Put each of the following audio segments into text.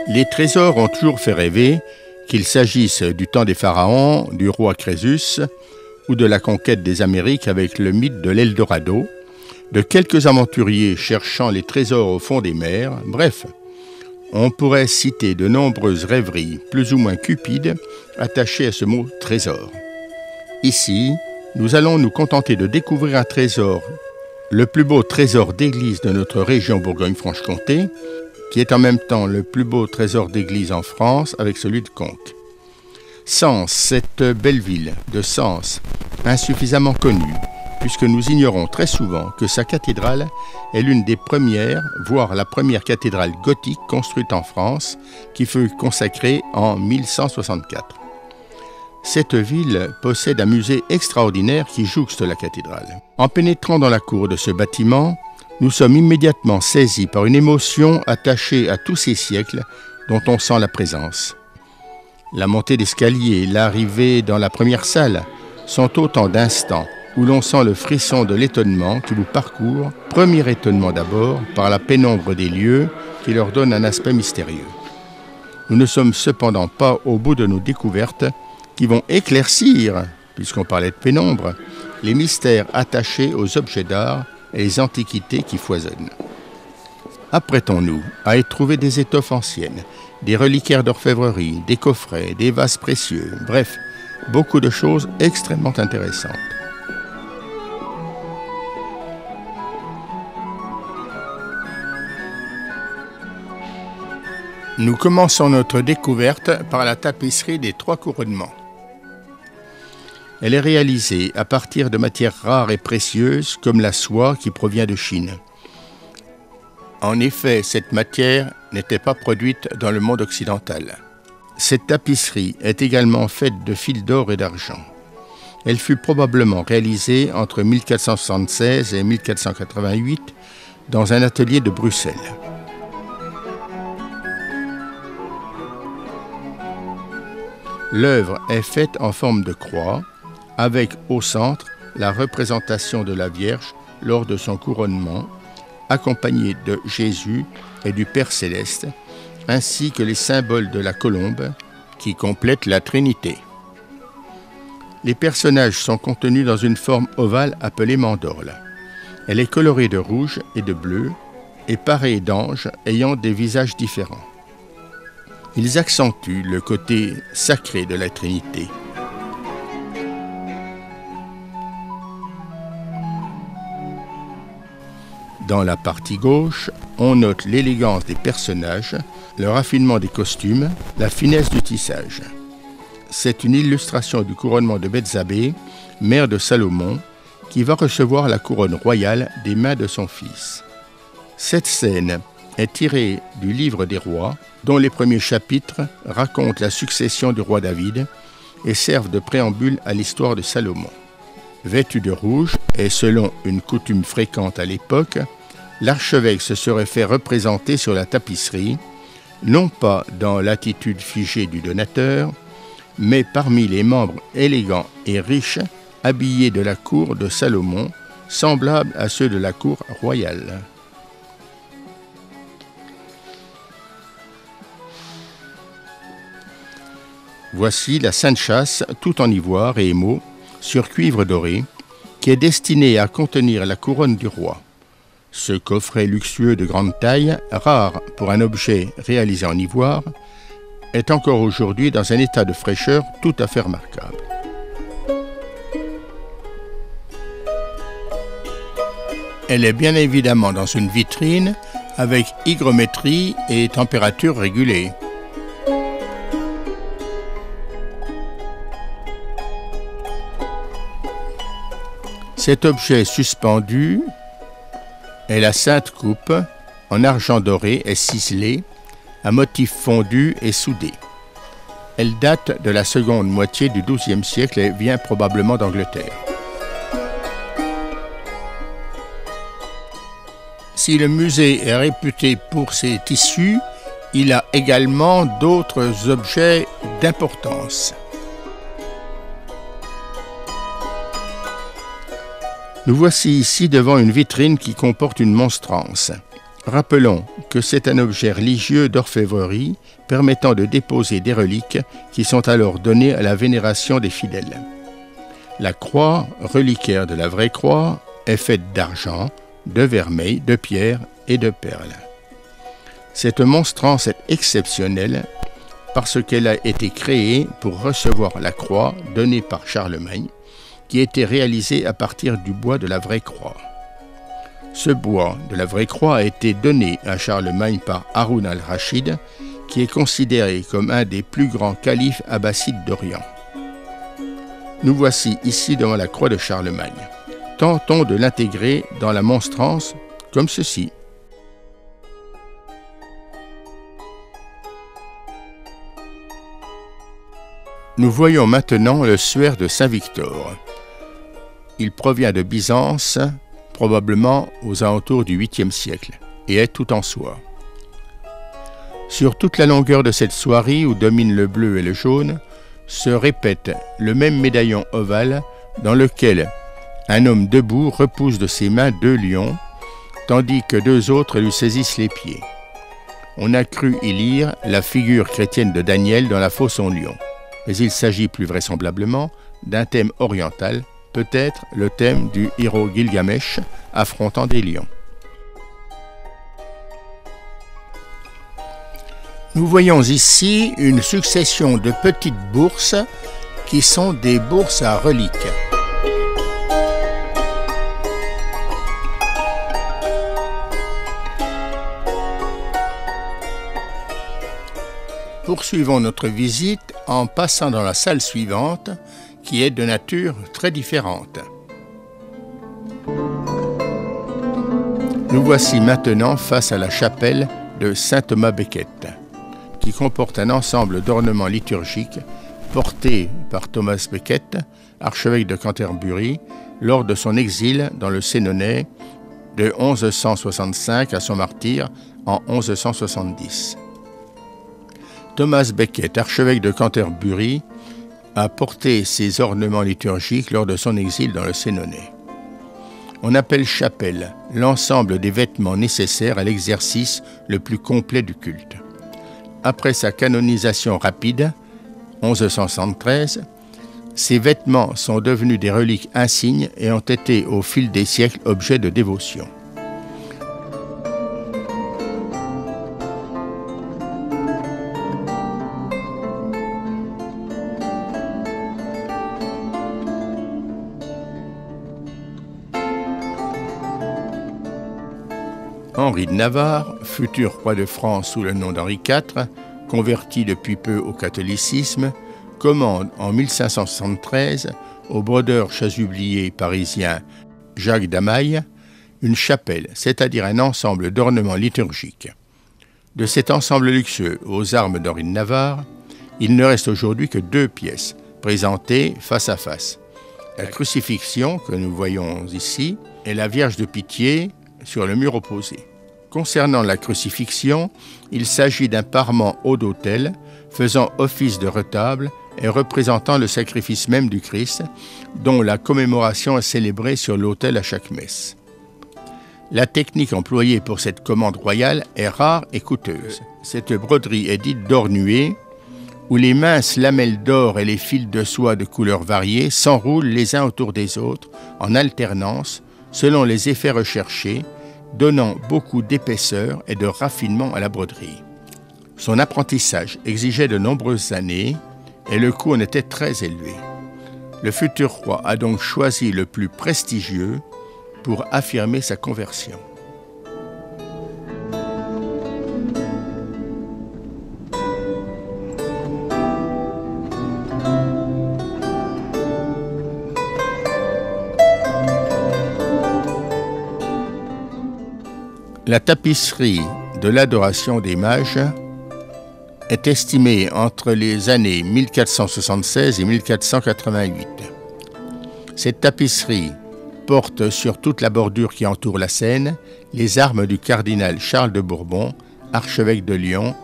Les trésors ont toujours fait rêver, qu'il s'agisse du temps des pharaons, du roi Crésus ou de la conquête des Amériques avec le mythe de l'Eldorado, de quelques aventuriers cherchant les trésors au fond des mers, bref, on pourrait citer de nombreuses rêveries plus ou moins cupides attachées à ce mot « trésor ». Ici, nous allons nous contenter de découvrir un trésor, le plus beau trésor d'église de notre région Bourgogne-Franche-Comté, qui est en même temps le plus beau trésor d'église en France avec celui de Conques. Sens, cette belle ville de Sens, insuffisamment connue, puisque nous ignorons très souvent que sa cathédrale est l'une des premières, voire la première cathédrale gothique construite en France, qui fut consacrée en 1164. Cette ville possède un musée extraordinaire qui jouxte la cathédrale. En pénétrant dans la cour de ce bâtiment, nous sommes immédiatement saisis par une émotion attachée à tous ces siècles dont on sent la présence. La montée d'escalier et l'arrivée dans la première salle sont autant d'instants où l'on sent le frisson de l'étonnement qui vous parcourt, premier étonnement d'abord, par la pénombre des lieux qui leur donne un aspect mystérieux. Nous ne sommes cependant pas au bout de nos découvertes qui vont éclaircir, puisqu'on parlait de pénombre, les mystères attachés aux objets d'art et les antiquités qui foisonnent. Apprêtons-nous à y trouver des étoffes anciennes, des reliquaires d'orfèvrerie, des coffrets, des vases précieux, bref, beaucoup de choses extrêmement intéressantes. Nous commençons notre découverte par la tapisserie des 3 couronnements. Elle est réalisée à partir de matières rares et précieuses comme la soie qui provient de Chine. En effet, cette matière n'était pas produite dans le monde occidental. Cette tapisserie est également faite de fils d'or et d'argent. Elle fut probablement réalisée entre 1476 et 1488 dans un atelier de Bruxelles. L'œuvre est faite en forme de croix, avec au centre la représentation de la Vierge lors de son couronnement, accompagnée de Jésus et du Père Céleste, ainsi que les symboles de la colombe qui complètent la Trinité. Les personnages sont contenus dans une forme ovale appelée mandorle. Elle est colorée de rouge et de bleu et parée d'anges ayant des visages différents. Ils accentuent le côté sacré de la Trinité. Dans la partie gauche, on note l'élégance des personnages, le raffinement des costumes, la finesse du tissage. C'est une illustration du couronnement de Bethzabée, mère de Salomon, qui va recevoir la couronne royale des mains de son fils. Cette scène est tirée du livre des rois, dont les premiers chapitres racontent la succession du roi David et servent de préambule à l'histoire de Salomon. Vêtu de rouge, et selon une coutume fréquente à l'époque, l'archevêque se serait fait représenter sur la tapisserie, non pas dans l'attitude figée du donateur, mais parmi les membres élégants et riches habillés de la cour de Salomon, semblables à ceux de la cour royale. Voici la Sainte Chasse, tout en ivoire et émaux, sur cuivre doré, qui est destinée à contenir la couronne du roi. Ce coffret luxueux de grande taille, rare pour un objet réalisé en ivoire, est encore aujourd'hui dans un état de fraîcheur tout à fait remarquable. Elle est bien évidemment dans une vitrine avec hygrométrie et température régulée. Cet objet suspendu est la Sainte Coupe, en argent doré et ciselé, à motif fondu et soudé. Elle date de la seconde moitié du XIIe siècle et vient probablement d'Angleterre. Si le musée est réputé pour ses tissus, il a également d'autres objets d'importance. Nous voici ici devant une vitrine qui comporte une monstrance. Rappelons que c'est un objet religieux d'orfèvrerie permettant de déposer des reliques qui sont alors données à la vénération des fidèles. La croix, reliquaire de la vraie croix, est faite d'argent, de vermeil, de pierre et de perles. Cette monstrance est exceptionnelle parce qu'elle a été créée pour recevoir la croix donnée par Charlemagne, qui était réalisée à partir du bois de la vraie croix. Ce bois de la vraie croix a été donné à Charlemagne par Haroun al-Rachid, qui est considéré comme un des plus grands califes abbassides d'Orient. Nous voici ici devant la croix de Charlemagne. Tentons de l'intégrer dans la monstrance comme ceci. Nous voyons maintenant le suaire de Saint-Victor. Il provient de Byzance, probablement aux alentours du 8e siècle, et est tout en soie. Sur toute la longueur de cette soierie où dominent le bleu et le jaune, se répète le même médaillon ovale dans lequel un homme debout repousse de ses mains 2 lions, tandis que 2 autres lui saisissent les pieds. On a cru y lire la figure chrétienne de Daniel dans la fosse aux lions, mais il s'agit plus vraisemblablement d'un thème oriental, peut-être le thème du héros Gilgamesh affrontant des lions. Nous voyons ici une succession de petites bourses qui sont des bourses à reliques. Poursuivons notre visite en passant dans la salle suivante qui est de nature très différente. Nous voici maintenant face à la chapelle de Saint Thomas Becket, qui comporte un ensemble d'ornements liturgiques portés par Thomas Becket, archevêque de Canterbury, lors de son exil dans le Sénonais de 1165 à son martyre en 1170. Thomas Becket, archevêque de Canterbury, a porté ses ornements liturgiques lors de son exil dans le Sénonais. On appelle chapelle l'ensemble des vêtements nécessaires à l'exercice le plus complet du culte. Après sa canonisation rapide, 1173, ces vêtements sont devenus des reliques insignes et ont été au fil des siècles objets de dévotion. Henri de Navarre, futur roi de France sous le nom d'Henri IV, converti depuis peu au catholicisme, commande en 1573 au brodeur chasublier parisien Jacques Damaille une chapelle, c'est-à-dire un ensemble d'ornements liturgiques. De cet ensemble luxueux aux armes d'Henri de Navarre, il ne reste aujourd'hui que 2 pièces, présentées face à face. La crucifixion, que nous voyons ici, et la Vierge de Pitié sur le mur opposé. Concernant la crucifixion, il s'agit d'un parement haut d'autel, faisant office de retable et représentant le sacrifice même du Christ, dont la commémoration est célébrée sur l'autel à chaque messe. La technique employée pour cette commande royale est rare et coûteuse. Cette broderie est dite d'or nué, où les minces lamelles d'or et les fils de soie de couleurs variées s'enroulent les uns autour des autres en alternance selon les effets recherchés, donnant beaucoup d'épaisseur et de raffinement à la broderie. Son apprentissage exigeait de nombreuses années et le coût en était très élevé. Le futur roi a donc choisi le plus prestigieux pour affirmer sa conversion. La tapisserie de l'adoration des mages est estimée entre les années 1476 et 1488. Cette tapisserie porte sur toute la bordure qui entoure la scène les armes du cardinal Charles de Bourbon, archevêque de Lyon,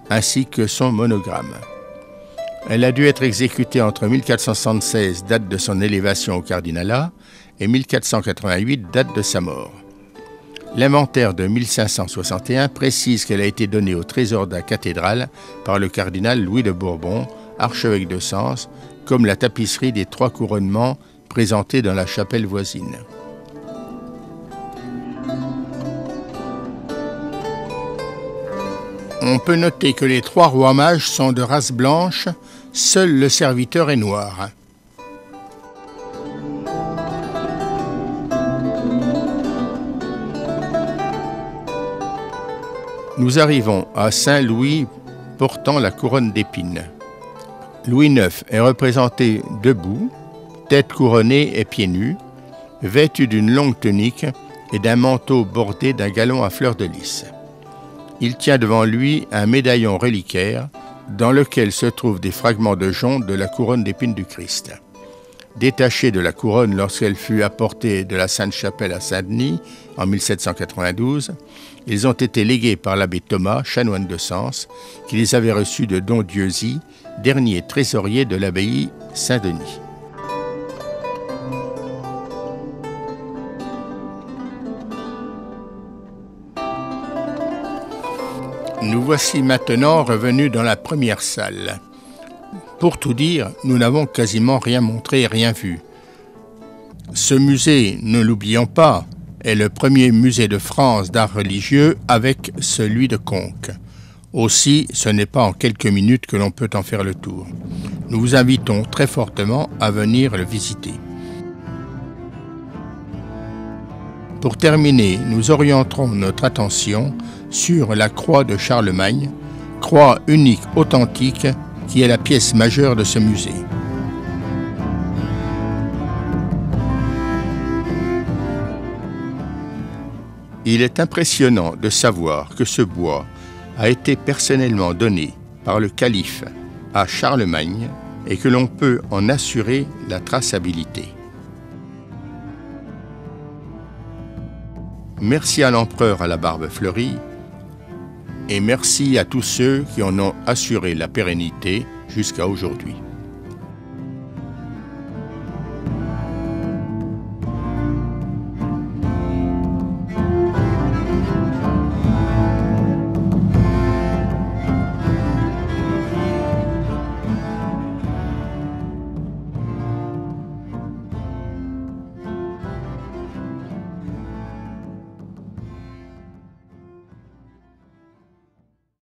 ainsi que son monogramme. Elle a dû être exécutée entre 1476, date de son élévation au cardinalat, et 1488, date de sa mort. L'inventaire de 1561 précise qu'elle a été donnée au trésor de la cathédrale par le cardinal Louis de Bourbon, archevêque de Sens, comme la tapisserie des 3 couronnements présentée dans la chapelle voisine. On peut noter que les 3 rois mages sont de race blanche, seul le serviteur est noir. Nous arrivons à Saint-Louis portant la couronne d'épines. Louis IX est représenté debout, tête couronnée et pieds nus, vêtu d'une longue tunique et d'un manteau bordé d'un galon à fleurs de lys. Il tient devant lui un médaillon reliquaire dans lequel se trouvent des fragments de jonc de la couronne d'épines du Christ. Détachés de la couronne lorsqu'elle fut apportée de la Sainte-Chapelle à Saint-Denis en 1792, ils ont été légués par l'abbé Thomas, chanoine de Sens, qui les avait reçus de Don Dieuzy, dernier trésorier de l'abbaye Saint-Denis. Nous voici maintenant revenus dans la première salle. Pour tout dire, nous n'avons quasiment rien montré et rien vu. Ce musée, ne l'oublions pas, est le premier musée de France d'art religieux avec celui de Conques. Aussi, ce n'est pas en quelques minutes que l'on peut en faire le tour. Nous vous invitons très fortement à venir le visiter. Pour terminer, nous orienterons notre attention sur la croix de Charlemagne, croix unique authentique qui est la pièce majeure de ce musée. Il est impressionnant de savoir que ce bois a été personnellement donné par le calife à Charlemagne et que l'on peut en assurer la traçabilité. Merci à l'empereur à la barbe fleurie et merci à tous ceux qui en ont assuré la pérennité jusqu'à aujourd'hui.